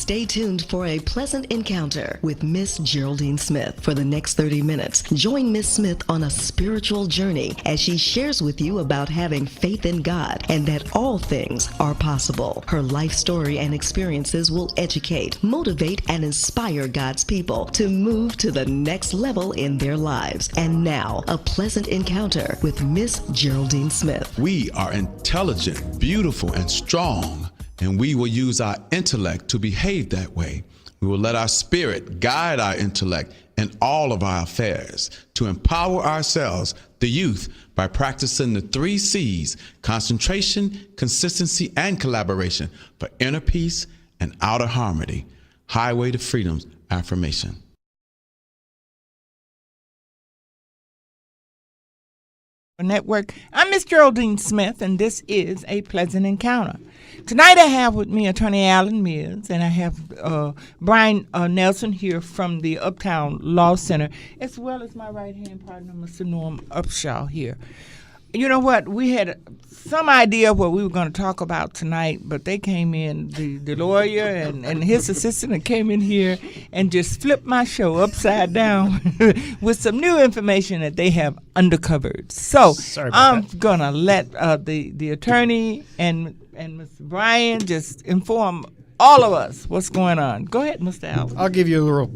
Stay tuned for a pleasant encounter with Miss Geraldine Smith. For the next 30 minutes, join Miss Smith on a spiritual journey as she shares with you about having faith in God and that all things are possible. Her life story and experiences will educate, motivate, and inspire God's people to move to the next level in their lives. And now, a pleasant encounter with Miss Geraldine Smith. We are intelligent, beautiful, and strong, and we will use our intellect to behave that way. We will let our spirit guide our intellect in all of our affairs to empower ourselves, the youth, by practicing the 3 C's: concentration, consistency, and collaboration for inner peace and outer harmony. Highway to Freedom's affirmation. Network. I'm Miss Geraldine Smith, and this is A Pleasant Encounter. Tonight I have with me Attorney Alan Mills, and I have Brian Nelson here from the Uptown Law Center, as well as my right-hand partner, Mr. Norm Upshaw here. You know what? We had some idea of what we were going to talk about tonight, but they came in, the lawyer and his assistant came in here and just flipped my show upside down with some new information that they have uncovered. So I'm going to let the attorney and Mr. Brian just inform all of us what's going on. Go ahead, Mr. Allen. I'll give you a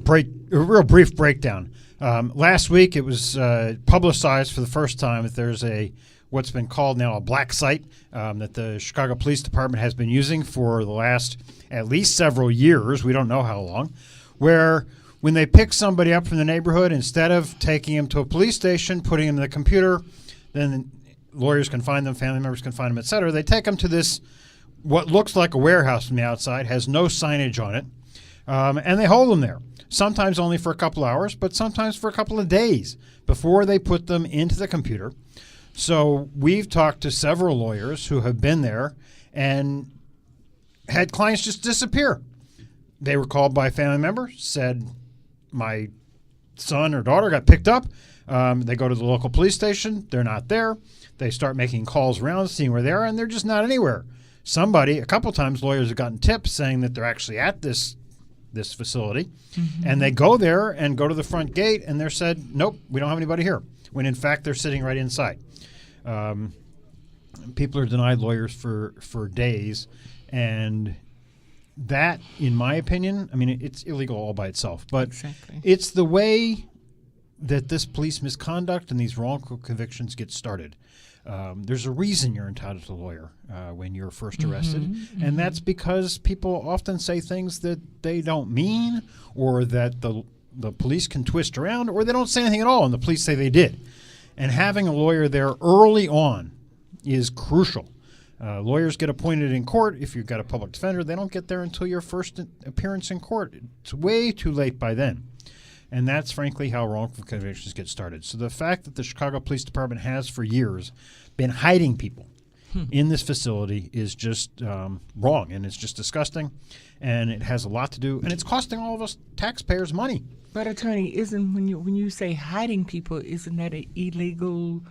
real brief breakdown. Last week, it was publicized for the first time that there's what's been called now a black site that the Chicago Police Department has been using for the last at least several years. We don't know how long, where when they pick somebody up from the neighborhood, instead of taking them to a police station, putting them in the computer, then lawyers can find them, family members can find them, et cetera. They take them to this, what looks like a warehouse from the outside, has no signage on it, and they hold them there. Sometimes only for a couple hours, but sometimes for a couple of days before they put them into the computer. So we've talked to several lawyers who have been there and had clients just disappear. They were called by a family member, said, my son or daughter got picked up. They go to the local police station. They're not there. They start making calls around, seeing where they are, and they're just not anywhere. A couple times lawyers have gotten tips saying that they're actually at this facility, and they go there and go to the front gate, and they're said, nope, we don't have anybody here, when in fact they're sitting right inside. People are denied lawyers for days, and that, in my opinion, I mean, it's illegal all by itself, but It's the way that this police misconduct and these wrongful convictions get started. There's a reason you're entitled to a lawyer when you're first arrested, and that's because people often say things that they don't mean, or that the police can twist around, or they don't say anything at all and the police say they did. And having a lawyer there early on is crucial. Lawyers get appointed in court. If you've got a public defender, they don't get there until your first appearance in court. It's way too late by then. And that's, frankly, how wrongful convictions get started. So the fact that the Chicago Police Department has for years been hiding people in this facility is just wrong, and it's just disgusting, and it has a lot to do, and it's costing all of us taxpayers money. But, attorney, isn't when you say hiding people, isn't that illegal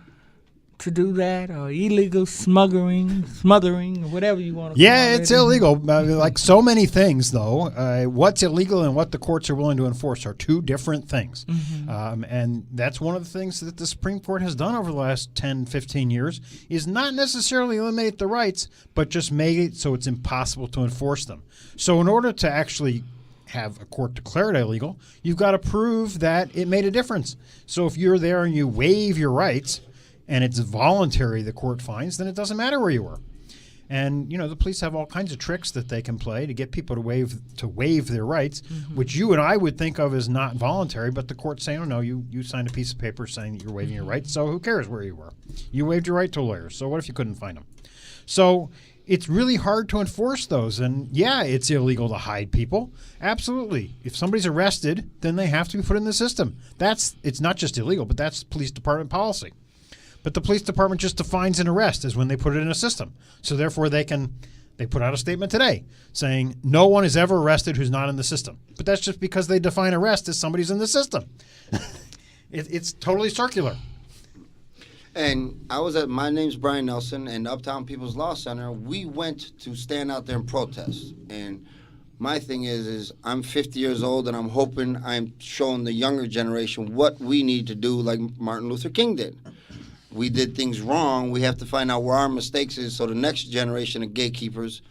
to do that, or illegal smothering, or whatever you want to call it? Yeah, it's illegal. Like so many things, though, what's illegal and what the courts are willing to enforce are two different things. And that's one of the things that the Supreme Court has done over the last 10, 15 years, is not necessarily eliminate the rights, but just make it so it's impossible to enforce them. So in order to actually have a court declare it illegal, you've got to prove that it made a difference. So if you're there and you waive your rights, and it's voluntary, the court finds, then it doesn't matter where you were. And, the police have all kinds of tricks that they can play to get people to waive their rights, which you and I would think of as not voluntary, but the court's saying, oh, no, you signed a piece of paper saying that you're waiving your rights, so who cares where you were? You waived your right to a lawyer, so what if you couldn't find them? So it's really hard to enforce those, and yeah, it's illegal to hide people. Absolutely. If somebody's arrested, then they have to be put in the system. It's not just illegal, but that's police department policy. But the police department just defines an arrest as when they put it in a system. So therefore they put out a statement today saying no one is ever arrested who's not in the system. But that's just because they define arrest as somebody's in the system. It's totally circular. And my name's Brian Nelson, and Uptown People's Law Center, we went to stand out there and protest. And my thing is I'm 50 years old, and I'm hoping I'm showing the younger generation what we need to do, like Martin Luther King did. We did things wrong. We have to find out where our mistakes is, so the next generation of gatekeepers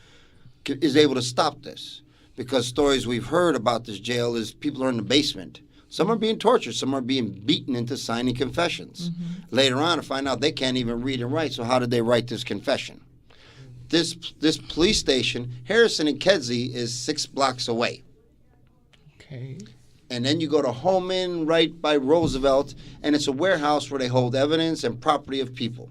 is able to stop this. Because stories we've heard about this jail is people are in the basement. Some are being tortured. Some are being beaten into signing confessions. Later on, to find out they can't even read and write. So how did they write this confession? This police station, Harrison and Kedzie, is 6 blocks away. Okay. And then you go to Homan, right by Roosevelt, and it's a warehouse where they hold evidence and property of people.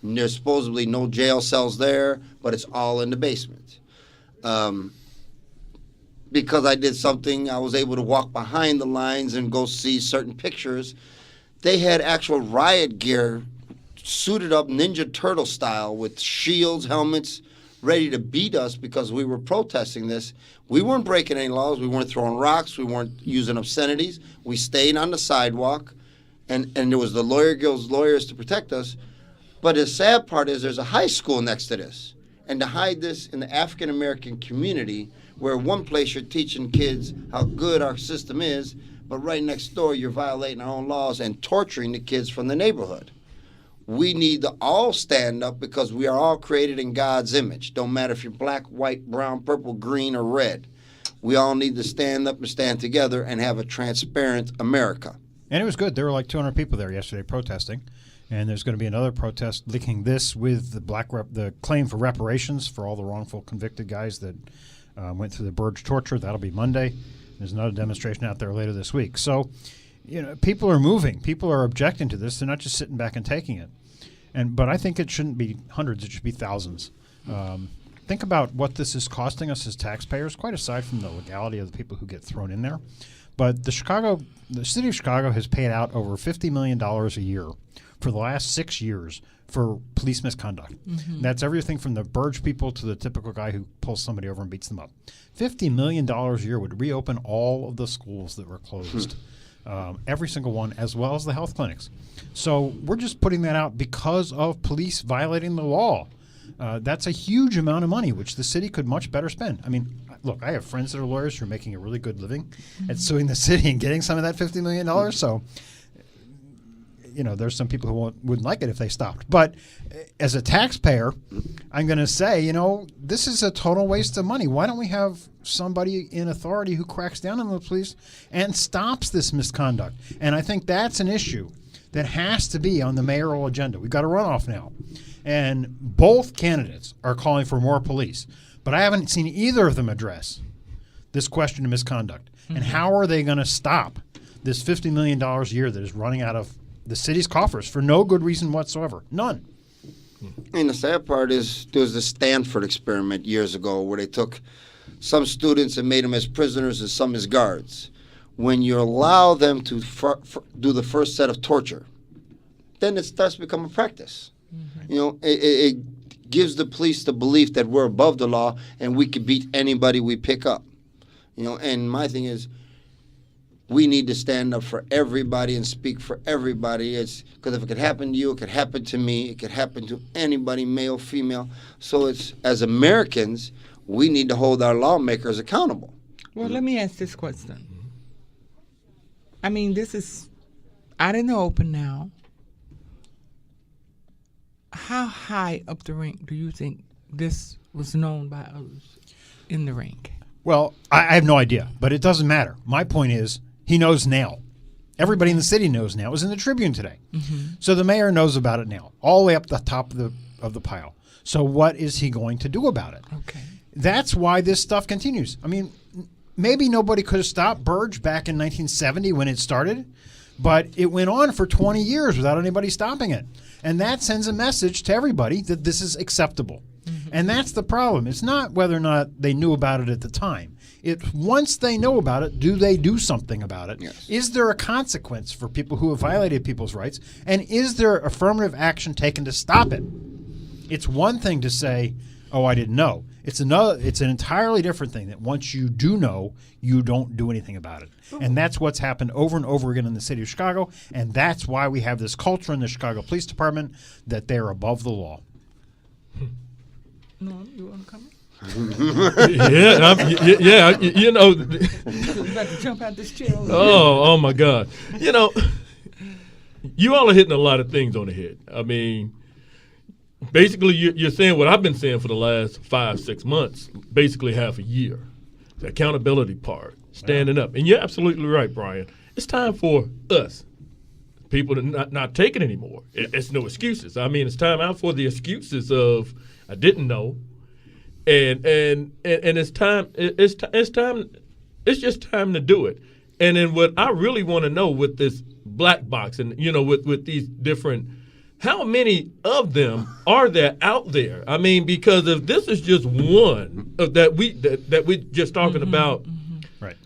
And there's supposedly no jail cells there, but it's all in the basement. Because I did something, I was able to walk behind the lines and go see certain pictures. They had actual riot gear, suited up Ninja Turtle style with shields, helmets, ready to beat us because we were protesting this. We weren't breaking any laws. We weren't throwing rocks. We weren't using obscenities. We stayed on the sidewalk, and there was the lawyer guild's lawyers to protect us. But the sad part is there's a high school next to this. And to hide this in the African-American community, where one place you're teaching kids how good our system is, but right next door you're violating our own laws and torturing the kids from the neighborhood. We need to all stand up because we are all created in God's image. Don't matter if you're black, white, brown, purple, green, or red. We all need to stand up and stand together and have a transparent America. And it was good. There were like 200 people there yesterday protesting. And there's going to be another protest linking this with the claim for reparations for all the wrongful convicted guys that went through the Burge torture. That'll be Monday. There's another demonstration out there later this week. So, people are moving. People are objecting to this. They're not just sitting back and taking it. But I think it shouldn't be hundreds. It should be thousands. Think about what this is costing us as taxpayers, quite aside from the legality of the people who get thrown in there. But the city of Chicago has paid out over $50 million a year for the last 6 years for police misconduct. That's everything from the Burge people to the typical guy who pulls somebody over and beats them up. $50 million a year would reopen all of the schools that were closed, every single one, as well as the health clinics. So we're just putting that out because of police violating the law. That's a huge amount of money, which the city could much better spend. I mean, look, I have friends that are lawyers who are making a really good living at suing the city and getting some of that $50 million. So there's some people who wouldn't like it if they stopped. But as a taxpayer, I'm going to say, this is a total waste of money. Why don't we have somebody in authority who cracks down on the police and stops this misconduct? And I think that's an issue that has to be on the mayoral agenda. We've got a runoff now. And both candidates are calling for more police. But I haven't seen either of them address this question of misconduct. And how are they going to stop this $50 million a year that is running out of the city's coffers for no good reason whatsoever? None. And the sad part is there was the Stanford experiment years ago where they took some students and made them as prisoners and some as guards. When you allow them to do the first set of torture, then it starts to become a practice. It gives the police the belief that we're above the law and we can beat anybody we pick up. And my thing is, we need to stand up for everybody and speak for everybody. It's because if it could happen to you, it could happen to me. It could happen to anybody, male, female. So it's, as Americans, we need to hold our lawmakers accountable. Well, let me ask this question. I mean, this is out in the open now. How high up the rank do you think this was known by others in the rank? Well, I have no idea, but it doesn't matter. My point is, he knows now. Everybody in the city knows now. It was in the Tribune today. So the mayor knows about it now, all the way up the top of the pile. So what is he going to do about it? Okay. That's why this stuff continues. I mean, maybe nobody could have stopped Burge back in 1970 when it started, but it went on for 20 years without anybody stopping it. And that sends a message to everybody that this is acceptable. And that's the problem. It's not whether or not they knew about it at the time. It's once they know about it, do they do something about it? Yes. Is there a consequence for people who have violated people's rights? And is there affirmative action taken to stop it? It's one thing to say, oh, I didn't know. It's an entirely different thing that once you do know, you don't do anything about it. And that's what's happened over and over again in the city of Chicago. And that's why we have this culture in the Chicago Police Department that they're above the law. Norm, you want to comment? You know. I'm about to jump out this chair. Oh my God. You know, you all are hitting a lot of things on the head. I mean, basically, you're saying what I've been saying for the last 5-6 months, basically half a year. The accountability part, standing up. And you're absolutely right, Brian. It's time for us, people, to not take it anymore. It's no excuses. I mean, it's time out for the excuses of, I didn't know. And it's time. It's time. It's just time to do it. And then what I really want to know with this black box, and with these different, how many of them are there out there? I mean, because if this is just one that we just talking about, right?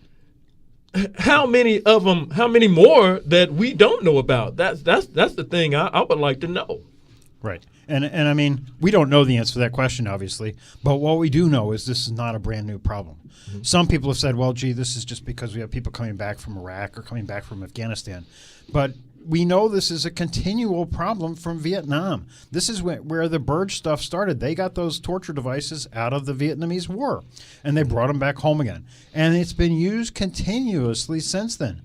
How many of them? How many more that we don't know about? That's the thing I would like to know. Right. And I mean, we don't know the answer to that question, obviously, but what we do know is this is not a brand new problem. Mm-hmm. Some people have said, well, gee, this is just because we have people coming back from Iraq or coming back from Afghanistan. But we know this is a continual problem from Vietnam. This is where the Burge stuff started. They got those torture devices out of the Vietnamese War, and they brought them back home again. And it's been used continuously since then.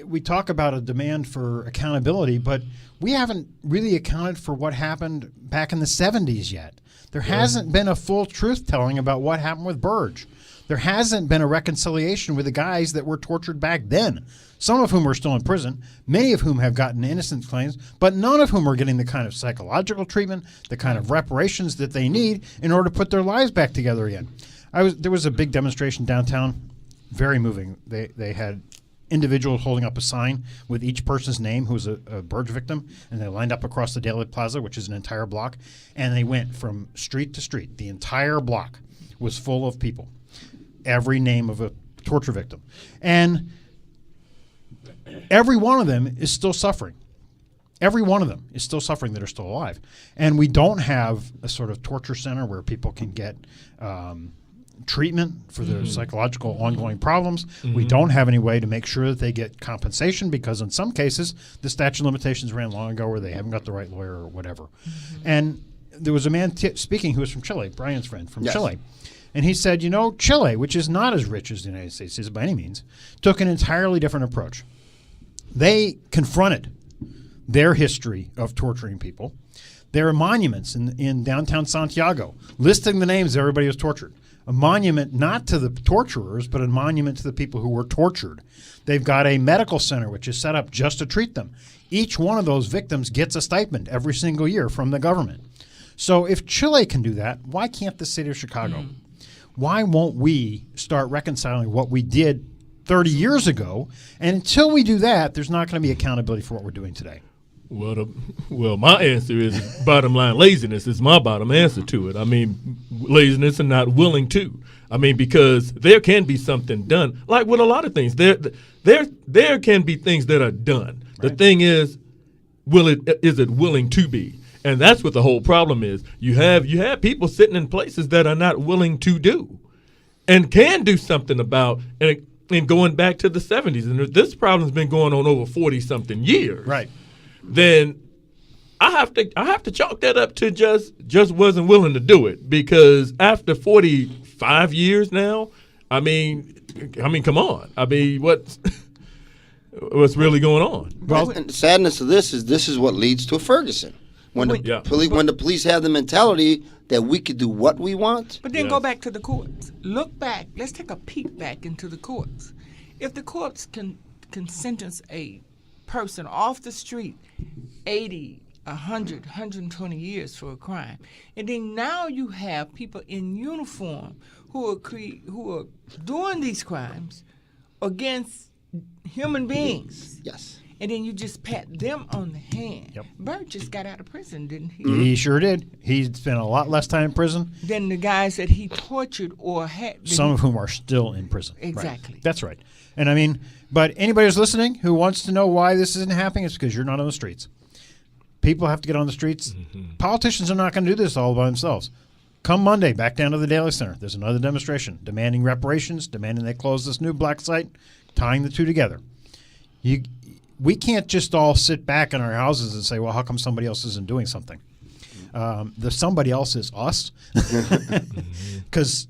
We talk about a demand for accountability, but we haven't really accounted for what happened back in the 70s yet. There hasn't been a full truth-telling about what happened with Burge. There hasn't been a reconciliation with the guys that were tortured back then, some of whom are still in prison, many of whom have gotten innocence claims, but none of whom are getting the kind of psychological treatment, the kind of reparations that they need in order to put their lives back together again. There was a big demonstration downtown, very moving. They had individuals holding up a sign with each person's name who was a Burge victim, and they lined up across the Daily Plaza, which is an entire block, and they went from street to street. The entire block was full of people, every name of a torture victim. And every one of them is still suffering. Every one of them is still suffering that are still alive. And we don't have a sort of torture center where people can get treatment for their psychological ongoing problems. We don't have any way to make sure that they get compensation because in some cases the statute of limitations ran long ago or they haven't got the right lawyer or whatever. And there was a man speaking who was from Chile, Brian's friend from Chile. And he said, Chile, which is not as rich as the United States is by any means, took an entirely different approach. They confronted their history of torturing people. There are monuments in downtown Santiago listing the names of everybody who was tortured. A monument not to the torturers, but a monument to the people who were tortured. They've got a medical center which is set up just to treat them. Each one of those victims gets a stipend every single year from the government. So if Chile can do that, why can't the city of Chicago? Why won't we start reconciling what we did 30 years ago? And until we do that, there's not going to be accountability for what we're doing today. Well, my answer is bottom line laziness is my bottom answer to it. I mean, laziness and not willing to. I mean, because there can be something done, like with a lot of things. There can be things that are done. Right. The thing is it willing to be? And that's what the whole problem is. You have people sitting in places that are not willing to do and can do something about and going back to the 70s. And this problem's been going on over 40-something years. Right. Then I have to chalk that up to just wasn't willing to do it because after 45 years now, I mean, come on. I mean, what's really going on? Well, and the sadness of this is what leads to Ferguson. When the police have the mentality that we could do what we want. But then go back to the courts. Look back. Let's take a peek back into the courts. If the courts can sentence a person off the street 80, 100, 120 years for a crime, and then now you have people in uniform who are doing these crimes against human beings. Yes. And then you just pat them on the hand. Yep. Burge just got out of prison, didn't he? He sure did. He spent a lot less time in prison than the guys that he tortured or had. Some of whom are still in prison. Exactly. Right. That's right. And I mean, but anybody who's listening who wants to know why this isn't happening, it's because you're not on the streets. People have to get on the streets. Politicians are not going to do this all by themselves. Come Monday, back down to the Daily Center. There's another demonstration demanding reparations, demanding they close this new black site, tying the two together. We can't just all sit back in our houses and say, well, how come somebody else isn't doing something? The somebody else is us. Because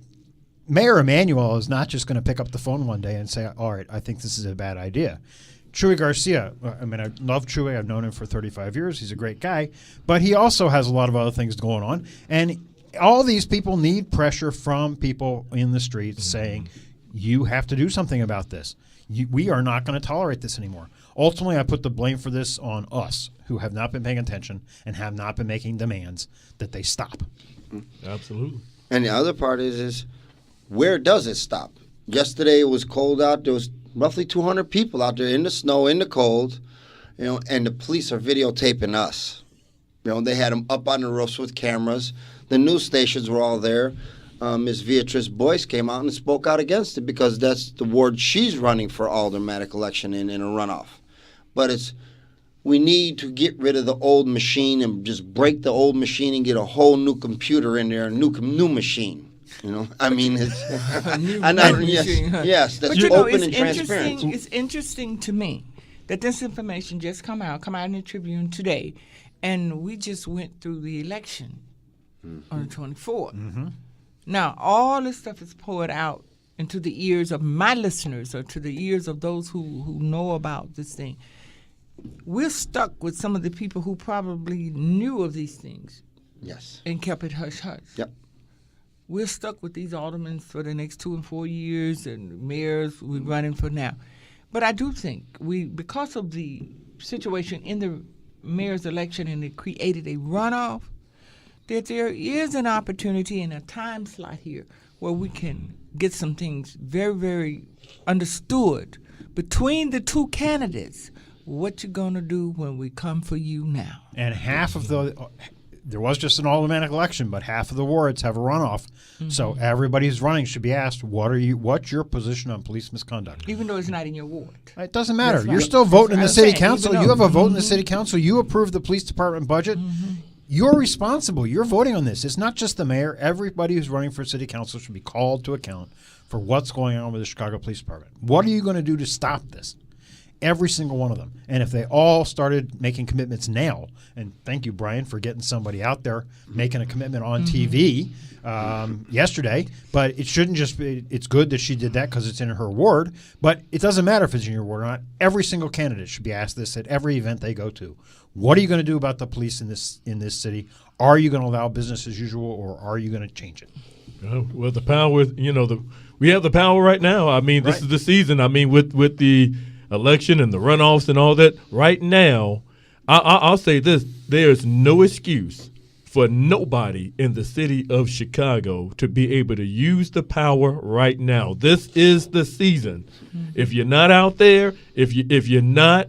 Mayor Emanuel is not just going to pick up the phone one day and say, all right, I think this is a bad idea. Chuy Garcia, I mean, I love Chuy. I've known him for 35 years. He's a great guy. But he also has a lot of other things going on. And all these people need pressure from people in the streets saying, you have to do something about this. We are not going to tolerate this anymore. Ultimately, I put the blame for this on us, who have not been paying attention and have not been making demands that they stop. Absolutely. And the other part is where does it stop? Yesterday it was cold out. There was roughly 200 people out there in the snow, in the cold, and the police are videotaping us. They had them up on the roofs with cameras. The news stations were all there. Ms. Beatrice Boyce came out and spoke out against it because that's the ward she's running for aldermanic election in a runoff. But we need to get rid of the old machine and just break the old machine and get a whole new computer in there, a new machine. I mean, it's yes, that's open and transparent. It's interesting to me that this information just come out in the Tribune today, and we just went through the election on the 24th. Mm-hmm. Now, all this stuff is poured out into the ears of my listeners or to the ears of those who know about this thing. We're stuck with some of the people who probably knew of these things. Yes. And kept it hush-hush. Yep. We're stuck with these aldermen for the next 2 and 4 years, and mayors we're running for now. But I do think because of the situation in the mayor's election and it created a runoff, that there is an opportunity and a time slot here where we can get some things very, very understood between the two candidates. What you're going to do when we come for you now. And there was just an aldermanic election, but half of the wards have a runoff. Mm-hmm. So everybody who's running should be asked, what's your position on police misconduct? Even though it's not in your ward. It doesn't matter. Right. You're still voting in the city council. You have a vote in the city council. You approve the police department budget. Mm-hmm. You're responsible. You're voting on this. It's not just the mayor. Everybody who's running for city council should be called to account for what's going on with the Chicago Police Department. What are you going to do to stop this? Every single one of them. And if they all started making commitments now, and thank you, Brian, for getting somebody out there making a commitment on TV yesterday, but it shouldn't just be, it's good that she did that because it's in her ward, but it doesn't matter if it's in your ward or not. Every single candidate should be asked this at every event they go to. What are you going to do about the police in this city? Are you going to allow business as usual, or are you going to change it? Well, the power, we have the power right now. I mean, this is the season. I mean, with the election and the runoffs and all that, right now, I'll say this: there's no excuse for nobody in the city of Chicago to be able to use the power right now. This is the season. Mm-hmm. If you're not out there, if you're not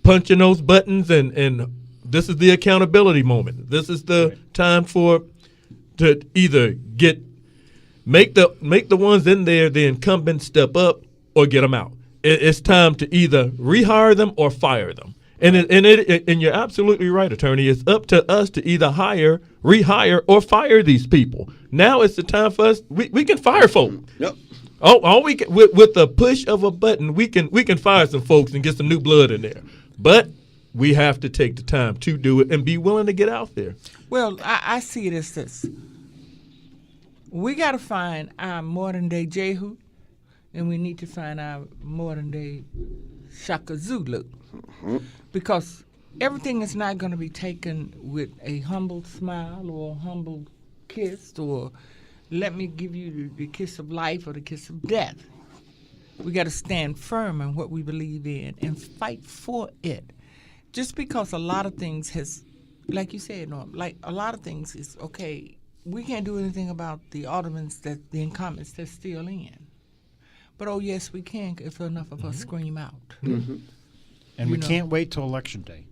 punching those buttons, and this is the accountability moment. This is the time to either make the ones in there, the incumbents, step up or get them out. It's time to either rehire them or fire them. And you're absolutely right, attorney. It's up to us to either rehire, or fire these people. Now it's the time for us. We can fire folk. Yep. All we can, with the push of a button, we can fire some folks and get some new blood in there. But we have to take the time to do it and be willing to get out there. Well, I see it as this. We got to find our modern-day Jehu, and we need to find our modern-day Shaka Zulu. Mm-hmm. Because everything is not going to be taken with a humble smile or a humble kiss or let me give you the kiss of life or the kiss of death. We got to stand firm in what we believe in and fight for it. Just because a lot of things has, like you said, Norm, like a lot of things is, okay, we can't do anything about the aldermen, the incumbents that's still in. But, oh, yes, we can if enough of us scream out. Mm-hmm. And we can't wait till Election Day.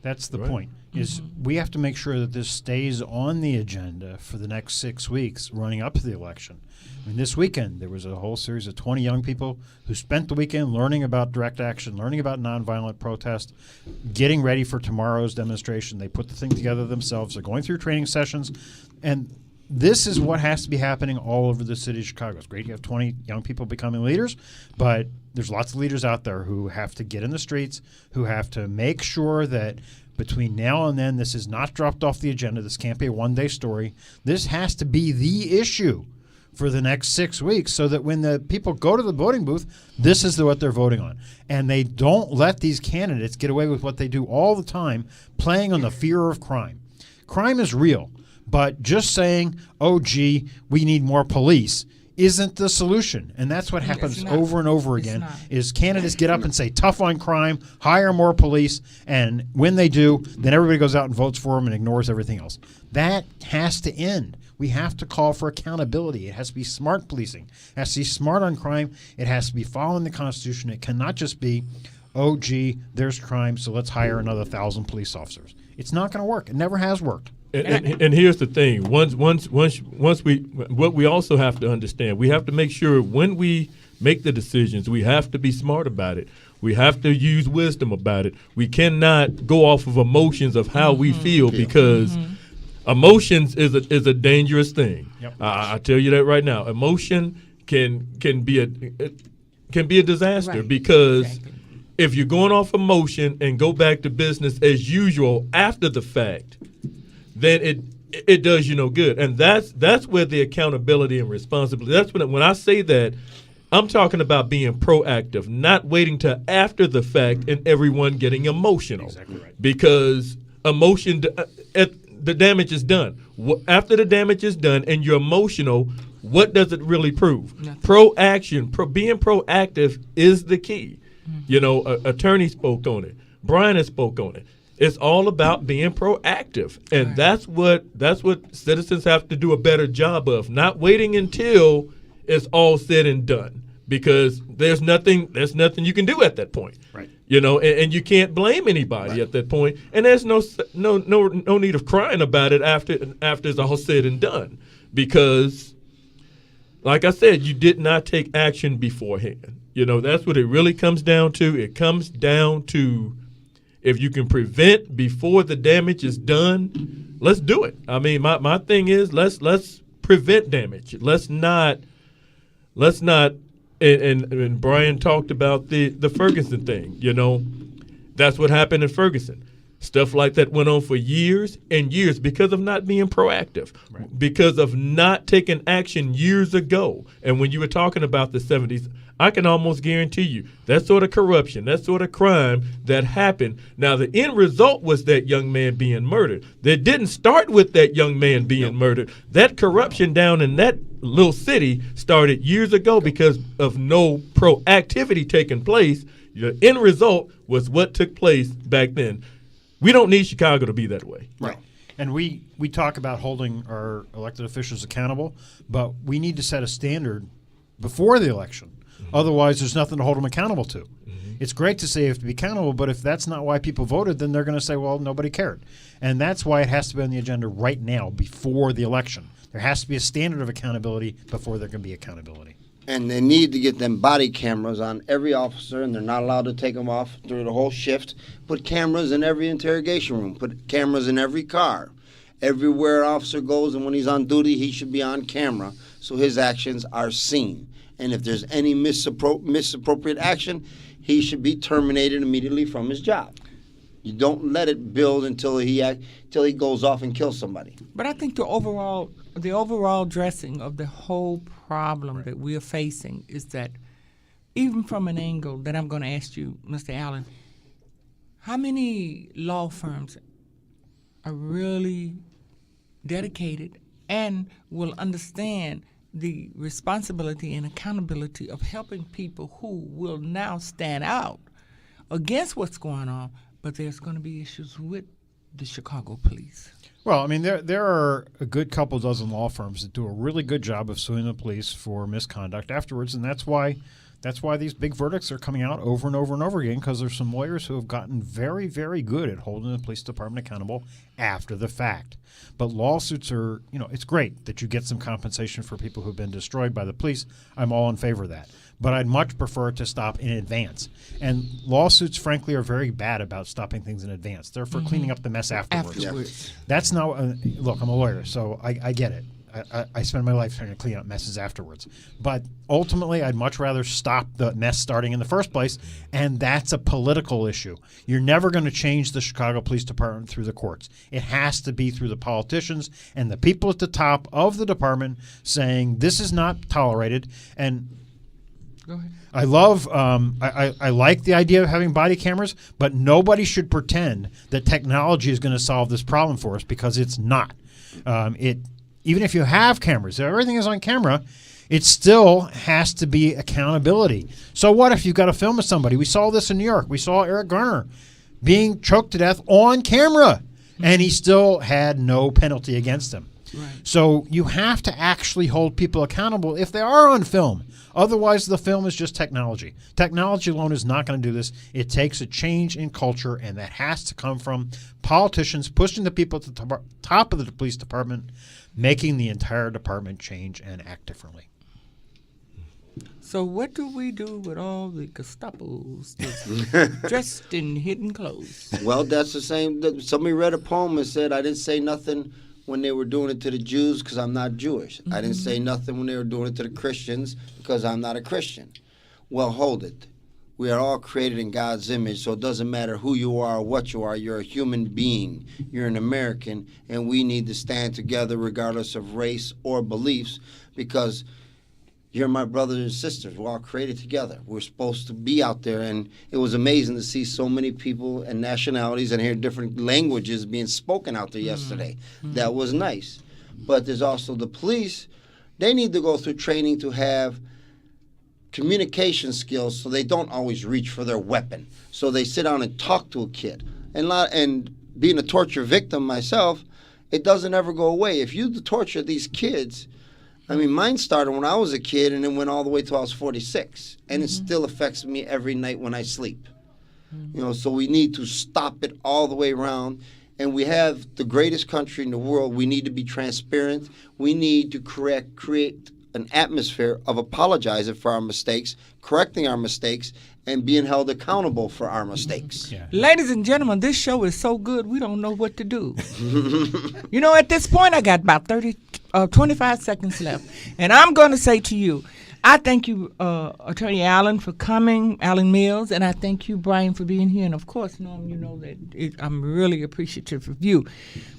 That's the point, is we have to make sure that this stays on the agenda for the next 6 weeks running up to the election. I mean, this weekend there was a whole series of 20 young people who spent the weekend learning about direct action, learning about nonviolent protest, getting ready for tomorrow's demonstration. They put the thing together themselves. They're going through training sessions, and this is what has to be happening all over the city of Chicago. It's great you have 20 young people becoming leaders, but there's lots of leaders out there who have to get in the streets, who have to make sure that between now and then this is not dropped off the agenda. This can't be a one-day story. This has to be the issue for the next 6 weeks so that when the people go to the voting booth, this is what they're voting on. And they don't let these candidates get away with what they do all the time, playing on the fear of crime. Crime is real, but just saying, oh, gee, we need more police isn't the solution. And that's what happens over and over again is candidates get up and say tough on crime, hire more police, and when they do, then everybody goes out and votes for them and ignores everything else. That has to end. We have to call for accountability. It has to be smart policing. It has to be smart on crime. It has to be following the Constitution. It cannot just be, oh, gee, there's crime, so let's hire another 1,000 police officers. It's not going to work. It never has worked. And here's the thing: once what we also have to understand, we have to make sure when we make the decisions, we have to be smart about it. We have to use wisdom about it. We cannot go off of emotions of how we feel because emotions is a dangerous thing. Yep. I tell you that right now. Emotion can be a disaster because if you're going off emotion and go back to business as usual after the fact, then it does you no good. And that's where the accountability and responsibility. That's when I say that, I'm talking about being proactive, not waiting till after the fact and everyone getting emotional. Exactly right. Because emotion, the damage is done. After the damage is done and you're emotional, what does it really prove? Nothing. Proaction, being proactive is the key. Attorney spoke on it. Brian has spoke on it. It's all about being proactive, and that's what citizens have to do a better job of. Not waiting until it's all said and done, because there's nothing you can do at that point. Right. And you can't blame anybody at that point, and there's no need of crying about it after it's all said and done, because, like I said, you did not take action beforehand. That's what it really comes down to. It comes down to, if you can prevent before the damage is done, let's do it. I mean, my thing is let's prevent damage. Let's not. And Brian talked about the Ferguson thing. That's what happened in Ferguson. Stuff like that went on for years and years because of not being proactive, because of not taking action years ago. And when you were talking about the 70s, I can almost guarantee you that sort of corruption, that sort of crime that happened. Now, the end result was that young man being murdered. That didn't start with that young man being murdered. That corruption down in that little city started years ago because of no proactivity taking place. The end result was what took place back then. We don't need Chicago to be that way. Right. And we talk about holding our elected officials accountable, but we need to set a standard before the election. Otherwise, there's nothing to hold them accountable to. It's great to say you have to be accountable, but if that's not why people voted, then they're going to say, well, nobody cared. And that's why it has to be on the agenda right now before the election. There has to be a standard of accountability before there can be accountability. And they need to get them body cameras on every officer, and they're not allowed to take them off through the whole shift. Put cameras in every interrogation room. Put cameras in every car. Everywhere an officer goes, and when he's on duty, he should be on camera so his actions are seen. And if there's any misappropriate action, he should be terminated immediately from his job. You don't let it build until he goes off and kills somebody. But I think the overall addressing of the whole problem that we're facing is that, even from an angle that I'm going to ask you, Mr. Allen, how many law firms are really dedicated and will understand the responsibility and accountability of helping people who will now stand out against what's going on, but there's going to be issues with the Chicago police? Well, I mean, there are a good couple dozen law firms that do a really good job of suing the police for misconduct afterwards, and that's why these big verdicts are coming out over and over and over again, because there's some lawyers who have gotten very, very good at holding the police department accountable after the fact. But lawsuits are, it's great that you get some compensation for people who've been destroyed by the police. I'm all in favor of that. But I'd much prefer it to stop in advance. And lawsuits, frankly, are very bad about stopping things in advance. They're for cleaning up the mess afterwards. Afterwards. That's not look, I'm a lawyer, so I get it. I spend my life trying to clean up messes afterwards. But ultimately, I'd much rather stop the mess starting in the first place, and that's a political issue. You're never going to change the Chicago Police Department through the courts. It has to be through the politicians and the people at the top of the department saying this is not tolerated. And Go ahead. I love, I like the idea of having body cameras, but nobody should pretend that technology is going to solve this problem for us, because it's not. Even if you have cameras, everything is on camera, it still has to be accountability. So what if you've got a film of somebody? We saw this in New York. We saw Eric Garner being choked to death on camera, and he still had no penalty against him. Right. So you have to actually hold people accountable if they are on film. Otherwise, the film is just technology. Technology alone is not going to do this. It takes a change in culture, and that has to come from politicians pushing the people at the top of the police department, making the entire department change and act differently. So what do we do with all the Gestapos that's dressed in hidden clothes? Well, that's the same. Somebody read a poem and said, I didn't say nothing when they were doing it to the Jews because I'm not Jewish. I didn't say nothing when they were doing it to the Christians because I'm not a Christian. Well, hold it. We are all created in God's image, so it doesn't matter who you are or what you are. You're a human being. You're an American, and we need to stand together regardless of race or beliefs, because you're my brothers and sisters. We're all created together. We're supposed to be out there, and it was amazing to see so many people and nationalities and hear different languages being spoken out there yesterday. That was nice. But there's also the police. They need to go through training to have communication skills so they don't always reach for their weapon. So they sit down and talk to a kid. And being a torture victim myself, it doesn't ever go away. If you torture these kids, I mean, mine started when I was a kid and it went all the way till I was 46. And it still affects me every night when I sleep. You know, so we need to stop it all the way around. And we have the greatest country in the world. We need to be transparent. We need to create an atmosphere of apologizing for our mistakes, correcting our mistakes, and being held accountable for our mistakes. Yeah. Ladies and gentlemen, this show is so good, we don't know what to do. You know, at this point, I got about 25 seconds left. And I'm going to say to you, I thank you, Attorney Allen, for coming, Allen Mills, and I thank you, Brian, for being here. And, of course, Norm, you know that I'm really appreciative of you.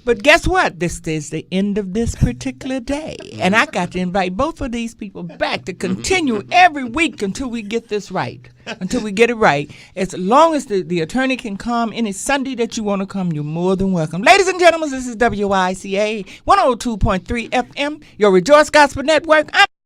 But guess what? This is the end of this particular day. And I got to invite both of these people back to continue every week until we get this right, until we get it right. As long as the attorney can come any Sunday that you want to come, you're more than welcome. Ladies and gentlemen, this is WICA 102.3 FM, your Rejoice Gospel Network.